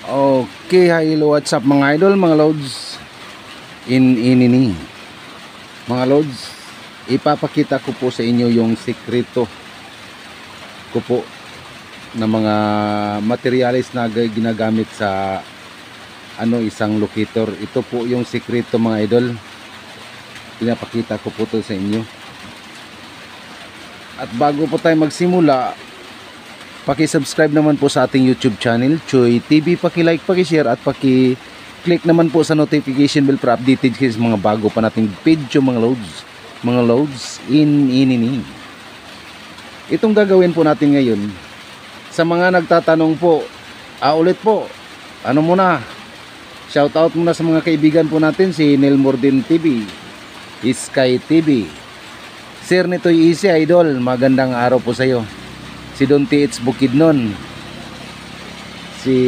Okay, hello, what's up mga idol, mga loads ini mga loads, ipapakita ko po sa inyo yung sikreto ko po na mga materials na ginagamit sa isang locator. Ito po yung sikreto mga idol, pinapakita ko po to sa inyo. At bago po tayo magsimula, paki-subscribe naman po sa ating YouTube channel, Choy TV. Paki-like, paki-share at paki-click naman po sa notification bell para updated kayo sa mga bago pa nating video mga loads. Mga loads ini. Itong gagawin po natin ngayon, sa mga nagtatanong po, ulit po, muna, shout out muna sa mga kaibigan po natin, si Neil Morden TV, Sky TV, Sir Nitoy Easy Idol, magandang araw po sa iyo. Si Don T.H. Bukidnon, si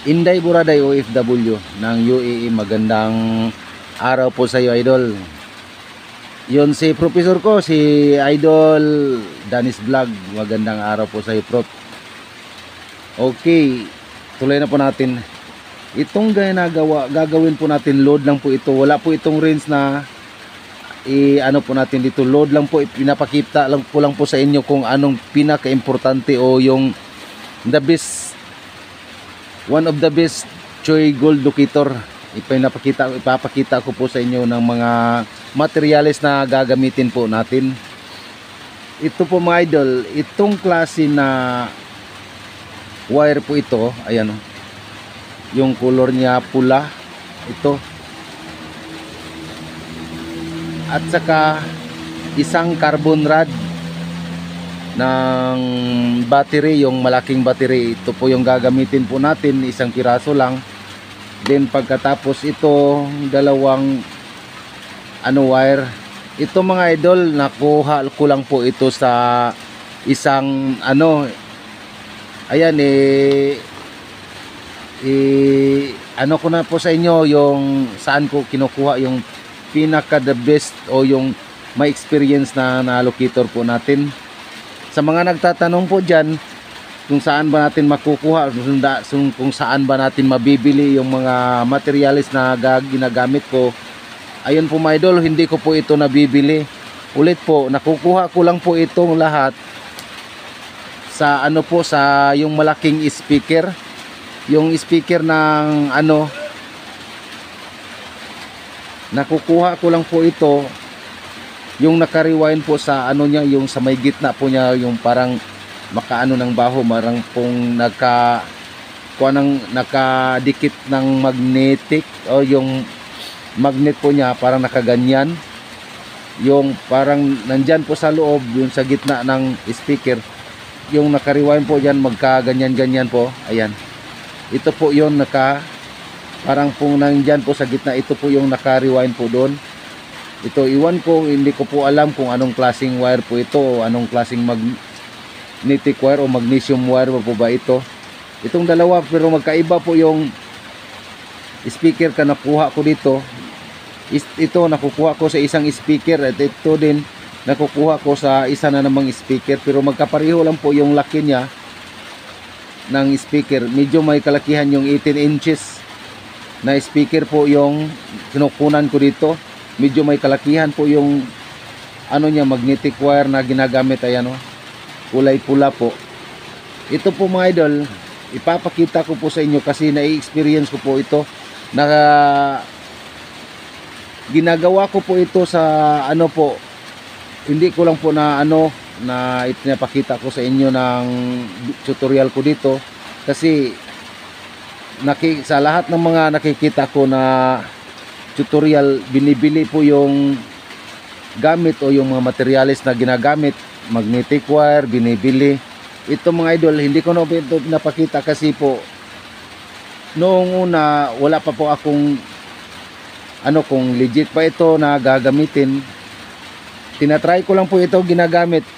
Inday Buraday OFW ng UAE, magandang araw po sa iyo idol. Yon si professor ko, si Idol Danis Vlog, magandang araw po sa iyo prof. Okay, tuloy na po natin. Itong gagawin po natin, load lang po ito, wala po itong range na po natin dito, load lang po, pinapakita lang po sa inyo kung anong pinaka-importante o yung the best, one of the best Choy Gold Locator. Ipapakita ko po sa inyo ng mga materials na gagamitin po natin. Ito po mga idol, itong klase na wire po ito, ayan o, yung color niya pula, ito. At saka isang carbon rod ng battery, yung malaking battery. Ito po yung gagamitin po natin, isang piraso lang. Then pagkatapos ito, dalawang wire. Ito mga idol, nakuha ko lang po ito sa isang ayan ko na po sa inyo yung saan ko kinukuha yung pinaka the best o yung may experience na locator po natin. Sa mga nagtatanong po dyan kung saan ba natin makukuha, kung saan ba natin mabibili yung mga materials na ginagamit ko, ayun po mga idol, hindi ko po ito nabibili. Ulit po, nakukuha ko lang po itong lahat sa sa yung malaking speaker, yung speaker ng nakukuha ko lang po ito yung naka-rewind po sa niya, yung sa may gitna po niya, yung parang ng baho, marang pong nakadikit ng magnetic o yung magnet po niya, parang nakaganyan, yung parang nandyan po sa loob, yung sa gitna ng speaker, yung naka-rewind po dyan, magkaganyan-ganyan po, ayan. Ito po yung parang pong nandyan po sa gitna, ito po yung naka-rewind po doon. Ito, iwan ko, hindi ko po alam kung anong klaseng wire po ito, o anong klaseng magnetic wire o magnesium wire po ba ito. Itong dalawa, pero magkaiba po yung speaker ka nakuha ko dito. Ito, nakukuha ko sa isang speaker, at ito din, nakukuha ko sa isa na namang speaker, pero magkapareho lang po yung laki niya ng speaker. Medyo may kalakihan yung 18 inches na speaker po yung kinukunan ko dito. Medyo may kalakihan po yung niya, magnetic wire na ginagamit, ayan o, kulay pula po. Ito po mga idol, ipapakita ko po sa inyo kasi na-experience ko po ito, ginagawa ko po ito sa po, hindi ko lang po na ipinapakita ko sa inyo ng tutorial ko dito, kasi sa lahat ng mga nakikita ko na tutorial, binibili po yung gamit o yung mga materials na ginagamit, magnetic wire, binibili. Ito mga idol, hindi ko na ito napakita kasi po noong una, wala pa po akong kung legit pa ito na gagamitin. Tinatry ko lang po ito ginagamit,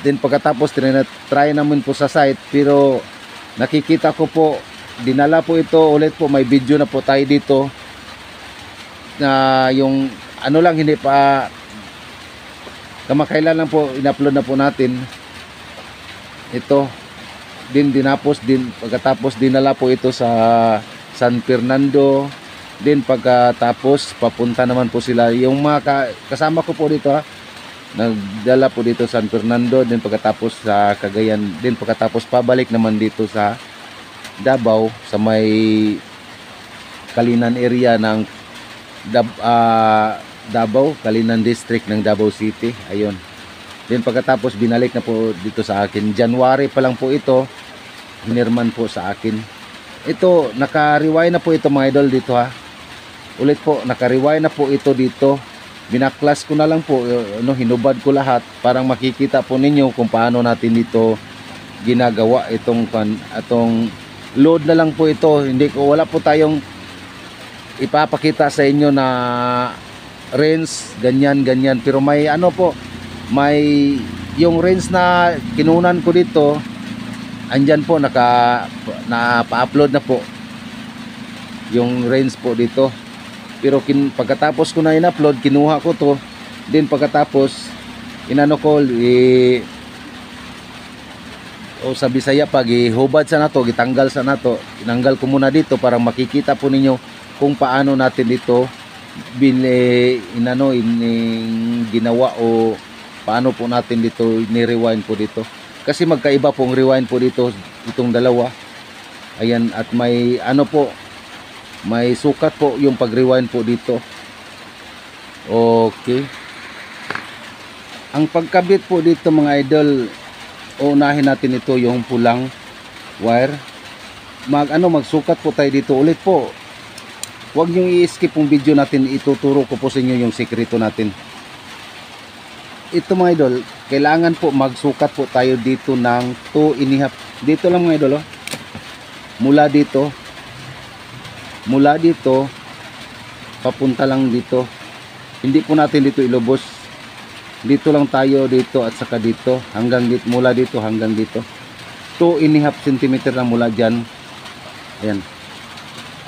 then pagkatapos tinatry naman po sa site, pero nakikita ko po, dinala po ito ulit po, may video na po tayo dito na yung lang, hindi pa kamakailan lang po, in-upload na po natin ito. din dinapos din, pagkatapos dinala po ito sa San Fernando. Din pagkatapos papunta naman po sila yung mga kasama ko po dito, nagdala po dito San Fernando, din pagkatapos sa Cagayan, din pagkatapos pabalik naman dito sa Davao sa may Kalinan area ng Davao, Kalinan district ng Davao City. Ayun. Then pagkatapos binalik na po dito sa akin. January pa lang po ito, hinirman po sa akin. Ito, naka-rewind na po ito mga idol dito ha. Ulit po, naka-rewind na po ito dito. Binaklas ko na lang po, hinubad ko lahat. Parang makikita po ninyo kung paano natin dito ginagawa itong load na lang po ito. Wala po tayong ipapakita sa inyo na range, ganyan. Pero may may yung range na kinunan ko dito, andyan po, napa-upload na po yung range po dito. Pero pagkatapos ko na in-upload, kinuha ko to, din pagkatapos inano ko sa Bisaya pag ihubad sa nato, gitanggal sa nato, tinanggal ko muna dito para makikita po ninyo kung paano natin dito ginawa o paano po natin dito ni-rewind po dito. Kasi magkaiba pong rewind po dito itong dalawa. Ayan, at may may sukat po yung pag-rewind po dito. Okay. Ang pagkabit po dito mga idol, unahin natin ito yung pulang wire. Magsukat po tayo dito ulit po. Huwag niyong i-skip yung video natin, ituturo ko po sa inyo yung sekreto natin. Ito mga idol, kailangan po magsukat po tayo dito ng 2.5. Dito lang mga idol, mula dito papunta lang dito. Hindi po natin dito ilubos. Dito lang tayo, dito at saka dito, hanggang dito, mula dito hanggang dito. 2.5 cm lang mula dyan.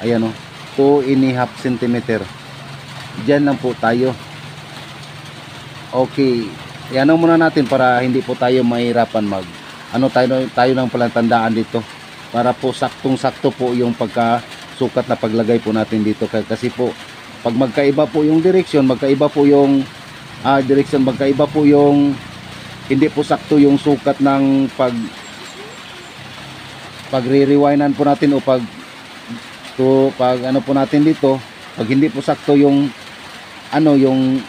Ayan 2.5 cm. Dyan lang po tayo. Okay, yan muna natin para hindi po tayo mahirapan tayo ng palatandaan dito para po saktong-sakto po yung pagkasukat na paglagay po natin dito. Kasi po pag magkaiba po yung direksyon, magkaiba po yung hindi po sakto yung sukat ng pagre-rewindan po natin o pag po natin dito, pag hindi po sakto yung yung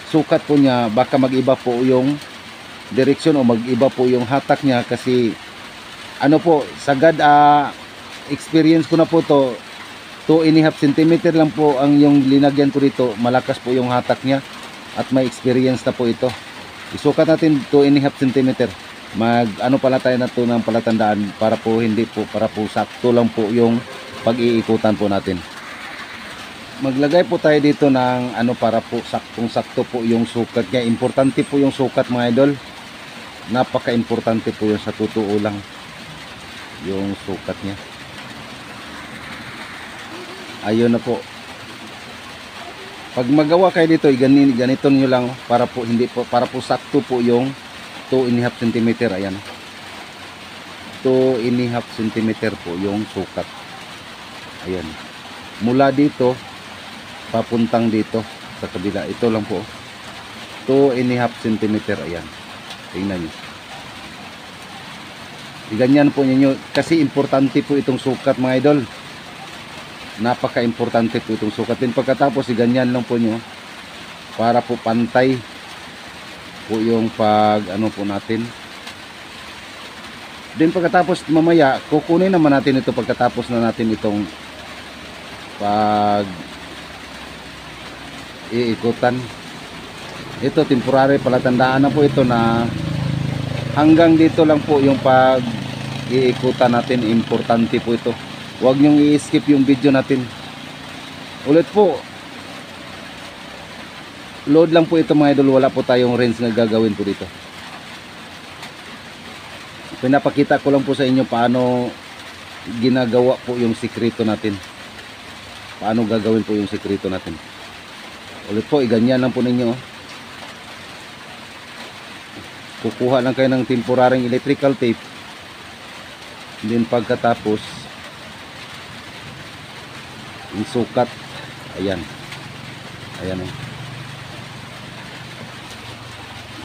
sukat po niya, baka mag-iba po yung direksyon o mag-iba po yung hatak niya. Kasi sagad experience ko na po to, 2.5 cm lang po ang yung linagyan ko dito, malakas po yung hatak niya at may experience na po ito. Isukat natin 2.5 cm. Pala tayo na to ng palatandaan para po sakto lang po yung pag-iikutan po natin. Maglagay po tayo dito ng para po saktong-sakto po yung sukat niya. Importante po yung sukat mga idol. Napaka-importante po yung sa totoo lang yung sukat niya. Ayun na po. Pag magawa kayo dito, ganito niyo lang para po sakto po yung 2.5 cm. Ayan. 2.5 cm po yung sukat. Ayan. Mula dito papuntang dito sa kabila, ito lang po 2.5 cm. Ayan, tingnan nyo, ganyan po ninyo kasi importante po itong sukat mga idol. Napaka importante po itong sukat. Din pagkatapos ganyan lang po nyo para po pantay po yung po natin. Din pagkatapos mamaya kukunin naman natin ito pagkatapos na natin itong iikutan. Ito temporary palatandaan na po ito na hanggang dito lang po yung iikutan natin. Importante po ito. Huwag nyong i-skip yung video natin. Ulit po, load lang po ito mga idol. Wala po tayong range na gagawin po dito. Pinapakita ko lang po sa inyo paano ginagawa po yung sikreto natin. Paano gagawin po yung sikreto natin. Ulit po, iganyan lang po ninyo. Kukuha lang kayo ng temporaryong electrical tape. Then pagkatapos yung sukat, ayan, ayan oh.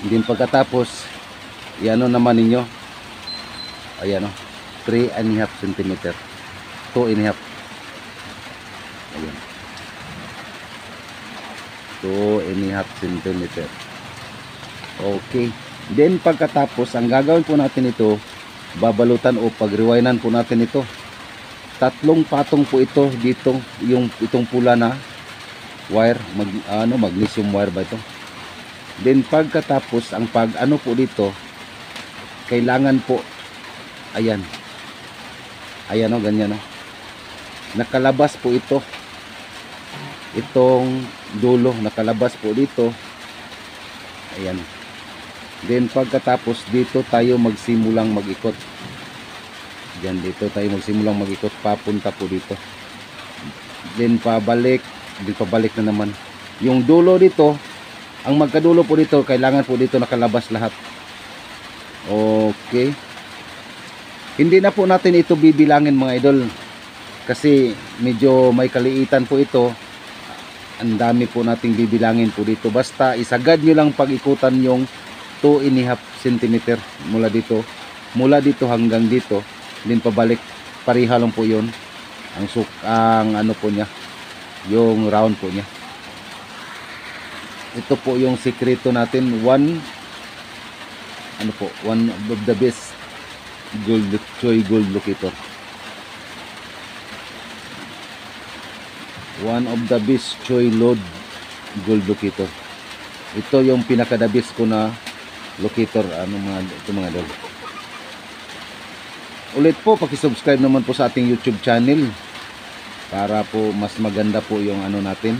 Then pagkatapos iano naman ninyo, ayan oh, 3.5 cm, 2.5, ayan, 2.5 cm. Okay. Then pagkatapos ang gagawin po natin ito, babalutan o pagrewindan po natin ito. 3 patong po ito dito, itong pula na wire, magnesium wire ba ito. Then pagkatapos ang ano po dito, kailangan po, ayan, ayan o, ganyan o, nakalabas po ito, itong dulo nakalabas po dito, ayan. Then pagkatapos dito tayo magsimulang mag-ikot. Diyan, dito tayo magsimulang mag-ikot papunta po dito. Then pabalik, then pabalik na naman. Yung dulo dito, ang magkadulo po dito, kailangan po dito nakalabas lahat. Okay. Hindi na po natin ito bibilangin mga idol, kasi medyo may kaliitan po ito. Ang dami po nating bibilangin po dito. Basta isagad nyo lang pag-ikutan yung 2.5 cm mula dito hanggang dito, din pabalik, pariha lang po yun ang ano po niya, yung round po niya. Ito po yung sikreto natin, one of the best Choy gold locator, one of the best Choy gold locator. Ito yung pinakadabis ko na locator, mga dol. Ulit po, paki-subscribe naman po sa ating YouTube channel para po mas maganda po yung natin,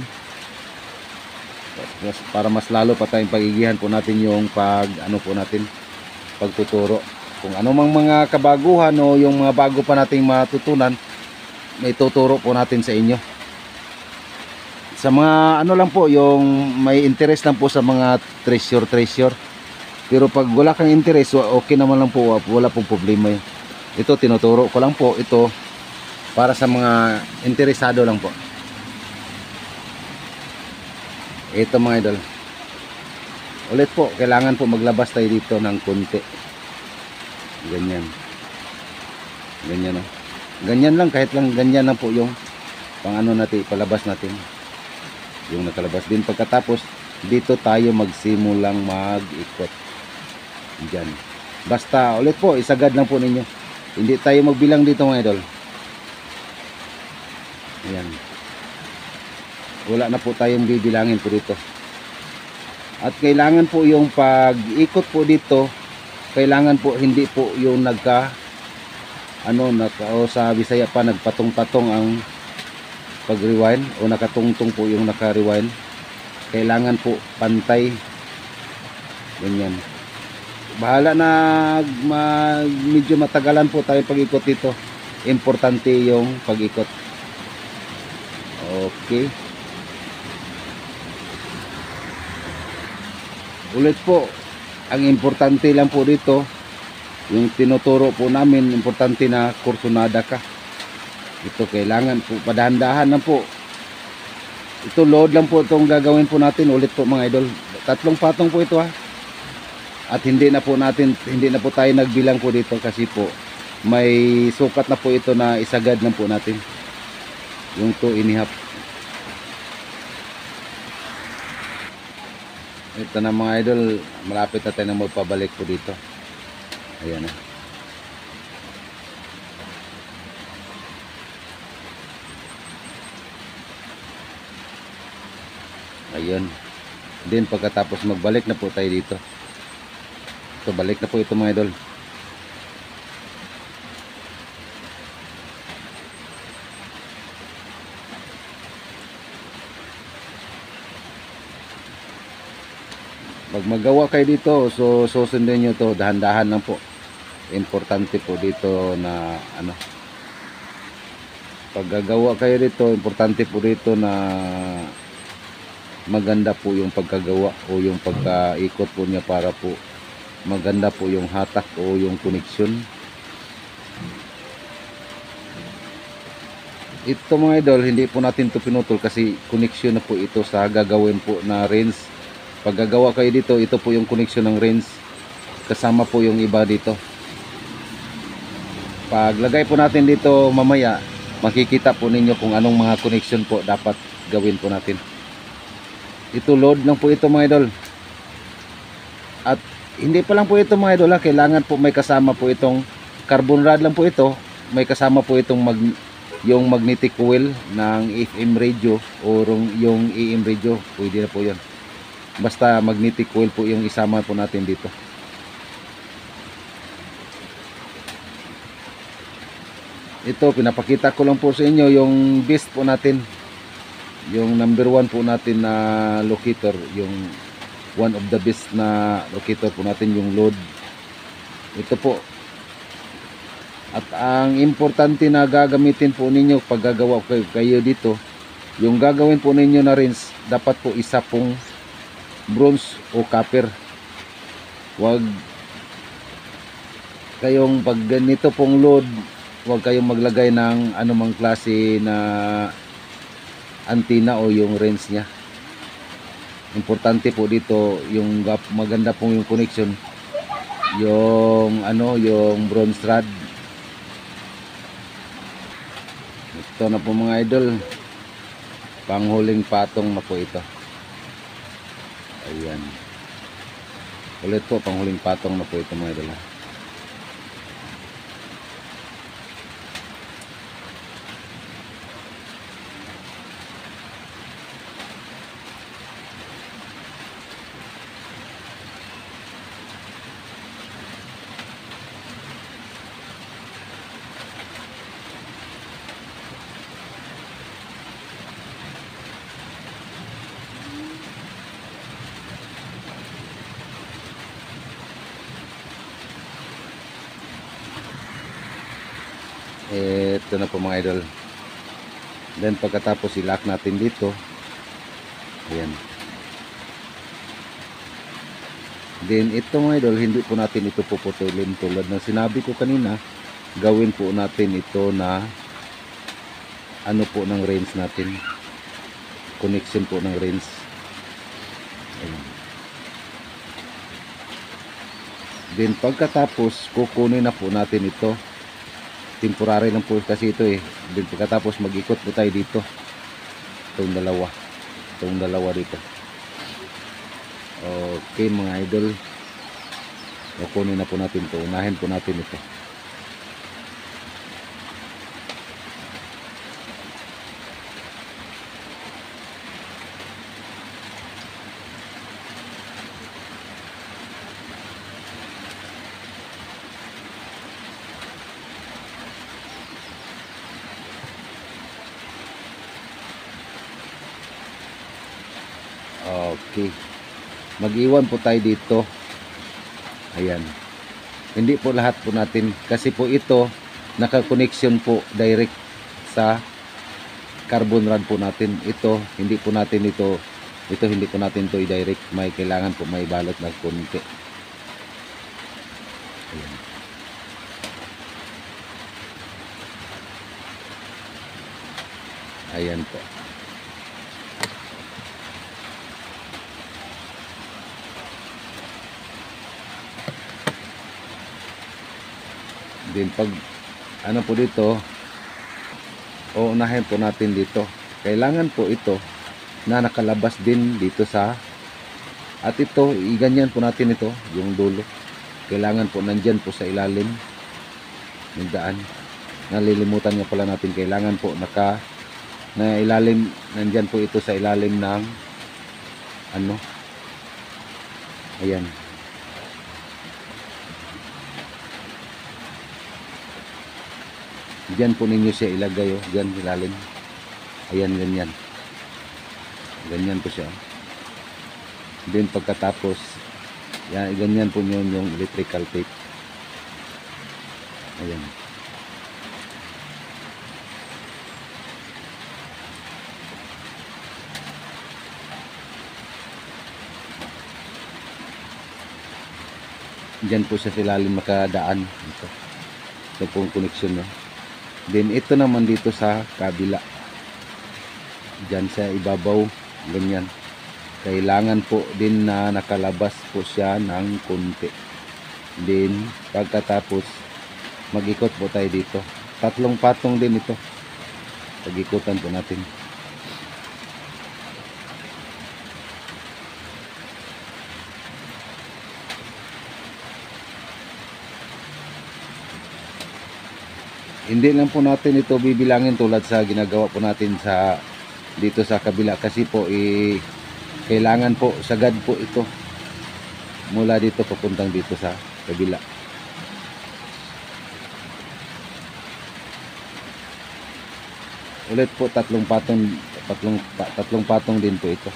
para mas lalo pa tayong pagigihan po natin yung pagtuturo. Kung anumang mga kabaguhan o yung mga bago pa nating matutunan, may tuturo po natin sa inyo. Sa mga lang po, yung may interest lang po sa mga treasure. Pero pag wala kang interest, okay naman lang po, wala pong problema yun. Ito tinuturo ko lang po ito para sa mga interesado lang po. Ito mga idol, ulit po, kailangan po maglabas tayo dito ng konti, ganyan, ganyan o, ganyan lang, kahit lang ganyan lang po yung natin, palabas natin yung nakalabas. Din pagkatapos dito tayo magsimulang mag-ikot dyan. Basta ulit po, isagad lang po ninyo, hindi tayo magbilang dito mga idol. Ayan, wala na po tayong bibilangin po dito. At kailangan po yung pag-ikot po dito, kailangan po hindi po yung o sa Bisaya pa, nagpatong-patong ang pag-rewind o nakatungtong po yung naka-rewind. Kailangan po pantay, ganyan. Bahala na medyo matagalan po tayo pag-ikot dito, importante yung pag-ikot. Okay. Ulit po, ang importante lang po dito, yung tinuturo po namin, importante na kursunada ka. Ito kailangan po, padahan-dahan lang po. Ito load lang po itong gagawin po natin. Ulit po mga idol, 3 patong po ito ha. At hindi na po tayo nagbilang po dito, kasi po may sukat na po ito na isagad na po natin yung 2.5. Ito na mga idol, malapit na tayo na magpabalik po dito. Ayan na. Ayun. Then pagkatapos magbalik na po tayo dito. So balik na po ito mga idol. Pag magawa kayo dito, so susundin nyo to, dahan-dahan lang po. Importante po dito na pag gagawa kayo dito, importante po dito na maganda po yung pagkagawa o yung pagkaikot po niya, para po maganda po yung hatak o yung connection. ito mga idol, hindi po natin to pinutol kasi connection na po ito sa gagawin po na range. Pag gagawa kayo dito, ito po yung connection ng range, kasama po yung iba dito. Paglagay po natin dito mamaya, makikita po ninyo kung anong mga connection po dapat gawin po natin. Ito load lang po ito mga idol. At hindi pa lang po ito mga idol, kailangan po may kasama po itong carbon rod lang po ito. May kasama po itong yung magnetic coil ng FM radio o yung AM radio, pwede na po yun. Basta magnetic coil po yung isama po natin dito. Ito, pinapakita ko lang po sa inyo yung best po natin, yung number 1 po natin na locator, yung one of the best na locator po natin, yung load. Ito po. At ang importante na gagamitin po ninyo pag gagawa kayo dito, yung gagawin po ninyo na rinse, dapat po isa pong bronze o copper. Huwag kayong pag ganito pong load, huwag kayong maglagay ng anumang klase na antenna o yung rinse nya. Importante po dito yung maganda pong yung connection, yung yung bronze rod. Ito na po mga idol, panghuling patong na po ito. Ayan, ulit po, panghuling patong na po ito mga idol. Ito na po mga idol. Then pagkatapos i-lock natin dito. Ayan. Then ito mga idol, hindi po natin ito puputulin. Tulad ng sinabi ko kanina, gawin po natin ito na po ng range natin. Connection po ng range. Ayan. Then pagkatapos kukunin na po natin ito. Temporary lang po kasi ito eh. Then pagkatapos mag-ikot po tayo dito. Itong dalawa dito. Okay mga idol, kukunin na po natin ito. Unahin po natin ito. Okay, mag-iwan po tayo dito. Ayan, hindi po lahat po natin kasi po ito naka-connection po direct sa carbon rod po natin. Ito hindi po natin ito hindi po natin ito i-direct. May kailangan po may balot na konti. Ayan. Ayan po. Din pag po dito, uunahin po natin dito. Kailangan po ito na nakalabas din dito sa, at ito iganyan po natin ito, yung dulo. Kailangan po nandyan po sa ilalim ng daan. Nalilimutan nga pala natin, kailangan po na ilalim, nandyan po ito sa ilalim ng ayan. Diyan po ninyo siya ilagay, diyan ilalim. Ayan, ganyan. Ganyan po siya. Then pagkatapos, yan, ganyan po yun yung electrical tape. Ayan. Diyan po siya sa ilalim makadaan. Ito pong connection, no? Then ito naman dito sa kabila, dyan sa ibabaw, ganyan. Kailangan po din na nakalabas po siya ng konti. Then pagkatapos mag-ikot po tayo dito. 3 patong din ito. Pag-ikutan po natin. Hindi lang po natin ito bibilangin tulad sa ginagawa po natin sa dito sa kabila, kasi po kailangan po sagad po ito mula dito papuntang dito sa kabila. Ulit po 3 patong, tatlong patong din po ito.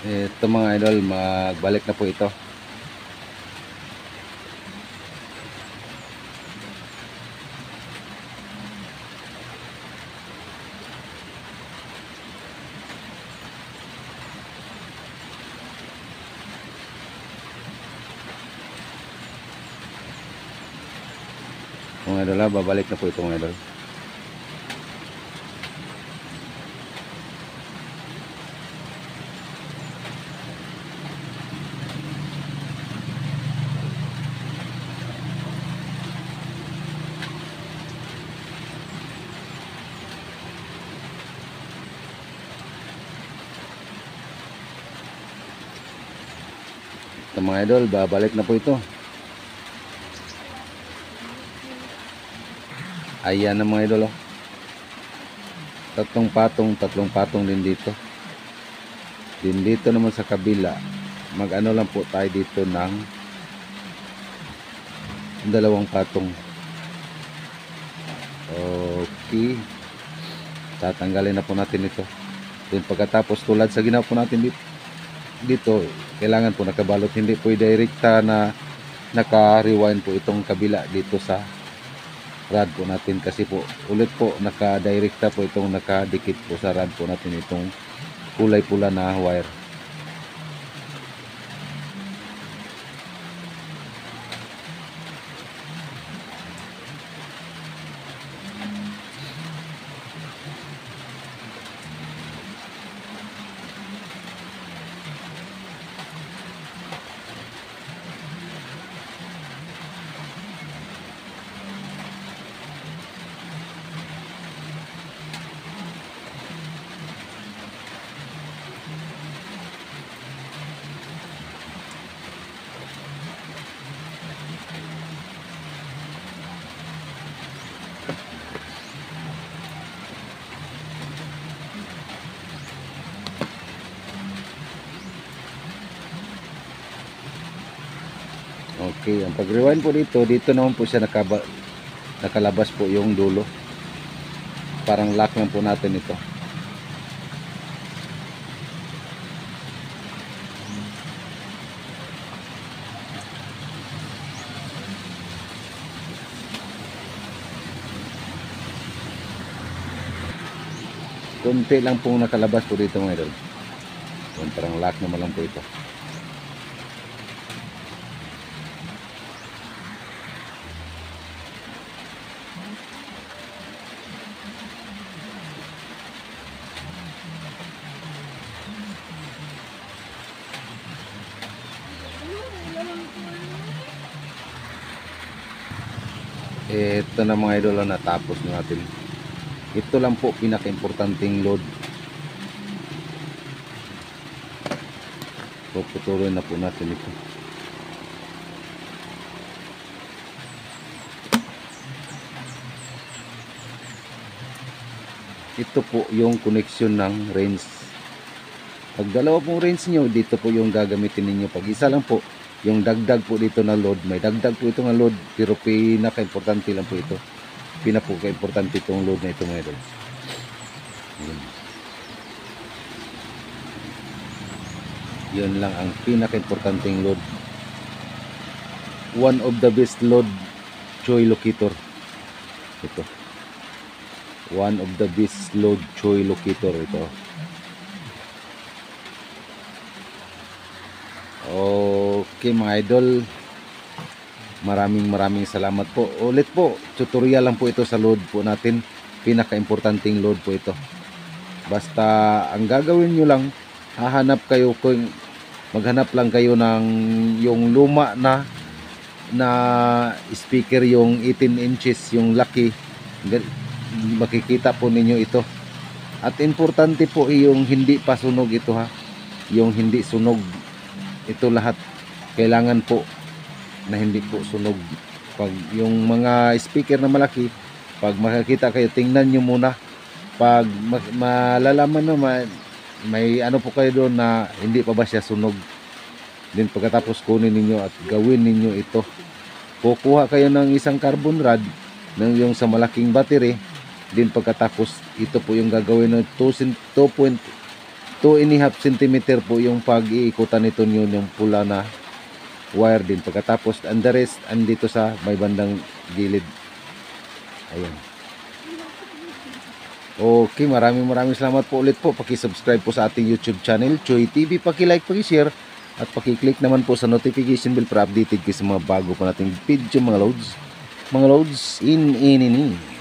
Ito mga idol, magbalik na po ito. Mga idol, babalik na po ito mga idol. Ito mga idol, babalik na po ito. Ayan na mga idol, oh. 3 patong din dito. Din dito naman sa kabila, mag-ano lang po tayo dito ng 2 patong. Okay. Tatanggalin na po natin ito. Then pagkatapos, tulad sa ginawa po natin dito, kailangan po nakabalot. Hindi po direkta na naka-rewind po itong kabila dito sa rad po natin, kasi po ulit po naka-direkta po itong nakadikit po sa rad po natin itong kulay pula na wire. Okay, ang pag-rewind po dito naman po siya nakalabas po yung dulo. Parang lock lang po natin ito. Kunti lang po nakalabas po dito mga idol. Parang lock naman lang po ito. Ito na mga idol, natapos na natin. Ito lang po pinaka-importanting load. Puputuloy na po natin ito. Ito po yung connection ng range. Pag dalawa pong range nyo, dito po yung gagamitin ninyo. Pag isa lang po, yung dagdag po dito na load, may dagdag po ito na load, pero pinaka-importante lang po ito. Pinaka-importante itong load na ito mga idol. Yun lang ang pinaka-importanteng load. One of the best load, Choy Locator. Ito. One of the best load, Choy Locator. Ito. Okay mga idol, maraming salamat po. Ulit po, tutorial lang po ito sa load po natin. Pinaka-importanting load po ito. Basta ang gagawin nyo lang, maghanap lang kayo ng yung luma na speaker, yung 18 inches, yung laki. Makikita po ninyo ito. At importante po yung hindi pa sunog ito ha. Yung hindi sunog. Ito lahat kailangan po na hindi po sunog. Pag yung mga speaker na malaki, pag makakita kayo, tingnan nyo muna. Pag malalaman naman, may ano po kayo doon na hindi pa ba siya sunog. Then pagkatapos kunin ninyo at gawin ninyo ito. Kukuha kayo ng isang carbon rod ng yung sa malaking battery. Then pagkatapos ito po yung gagawin ng 2.5 cm po yung pag-iikutan nito yun, yung pula na wire din. Pagkatapos and the rest andito sa may bandang gilid. Ayan. Okay, maraming salamat po ulit po. Paki-subscribe po sa ating YouTube channel, Choy TV. Paki-like, paki-share at paki-click naman po sa notification bell para updated kayo sa mga bago pa nating video mga loads. Mga loads in.